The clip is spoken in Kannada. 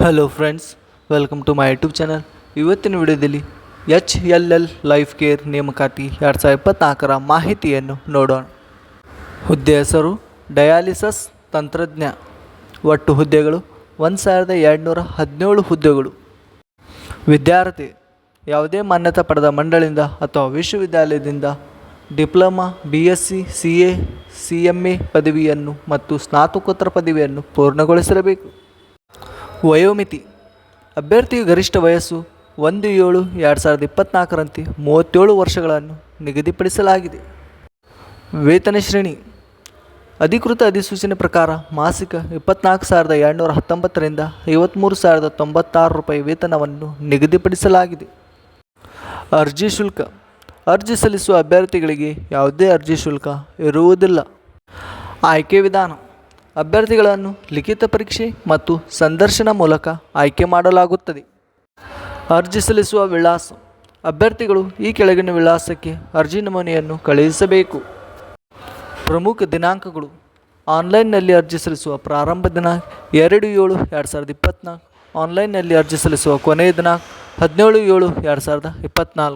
Hello friends, welcome to my YouTube channel. ಇವತ್ತಿನ ವಿಡಿಯೋದಲ್ಲಿ HLL ಲೈಫ್ ಕೇರ್ ನೇಮಕಾತಿ 2024ರ ಮಾಹಿತಿಯನ್ನು ನೋಡೋಣ. ಹುದ್ದೆ ಹೆಸರು ಡಯಾಲಿಸಸ್ ತಂತ್ರಜ್ಞ. ಒಟ್ಟು ಹುದ್ದೆಗಳು 1217 ಹುದ್ದೆಗಳು. ವಿದ್ಯಾರ್ಥಿ ಯಾವುದೇ ಮಾನ್ಯತಾ ಪಡೆದ ಮಂಡಳಿಯಿಂದ ಅಥವಾ ವಿಶ್ವವಿದ್ಯಾಲಯದಿಂದ ಡಿಪ್ಲೊಮಾ, BSc, CA, CMA ಪದವಿಯನ್ನು ಮತ್ತು ಸ್ನಾತಕೋತ್ತರ ಪದವಿಯನ್ನು ಪೂರ್ಣಗೊಳಿಸಿರಬೇಕು. ವಯೋಮಿತಿ: ಅಭ್ಯರ್ಥಿಯ ಗರಿಷ್ಠ ವಯಸ್ಸು 1/7/2024ರಂತೆ 37 ವರ್ಷಗಳನ್ನು ನಿಗದಿಪಡಿಸಲಾಗಿದೆ. ವೇತನ ಶ್ರೇಣಿ: ಅಧಿಕೃತ ಅಧಿಸೂಚನೆ ಪ್ರಕಾರ ಮಾಸಿಕ 24,219ರಿಂದ 53,096 ರೂಪಾಯಿ ವೇತನವನ್ನು ನಿಗದಿಪಡಿಸಲಾಗಿದೆ. ಅರ್ಜಿ ಶುಲ್ಕ: ಅರ್ಜಿ ಸಲ್ಲಿಸುವ ಅಭ್ಯರ್ಥಿಗಳಿಗೆ ಯಾವುದೇ ಅರ್ಜಿ ಶುಲ್ಕ ಇರುವುದಿಲ್ಲ. ಆಯ್ಕೆ ವಿಧಾನ: ಅಭ್ಯರ್ಥಿಗಳನ್ನು ಲಿಖಿತ ಪರೀಕ್ಷೆ ಮತ್ತು ಸಂದರ್ಶನ ಮೂಲಕ ಆಯ್ಕೆ ಮಾಡಲಾಗುತ್ತದೆ. ಅರ್ಜಿ ಸಲ್ಲಿಸುವ ವಿಳಾಸ: ಅಭ್ಯರ್ಥಿಗಳು ಈ ಕೆಳಗಿನ ವಿಳಾಸಕ್ಕೆ ಅರ್ಜಿ ನಮೂನೆಯನ್ನು ಕಳುಹಿಸಬೇಕು. ಪ್ರಮುಖ ದಿನಾಂಕಗಳು: ಆನ್ಲೈನ್ನಲ್ಲಿ ಅರ್ಜಿ ಸಲ್ಲಿಸುವ ಪ್ರಾರಂಭ ದಿನಾಂಕ 2/7/2024. ಆನ್ಲೈನ್ನಲ್ಲಿ ಅರ್ಜಿ ಸಲ್ಲಿಸುವ ಕೊನೆಯ ದಿನಾಂಕ 17/7/2024.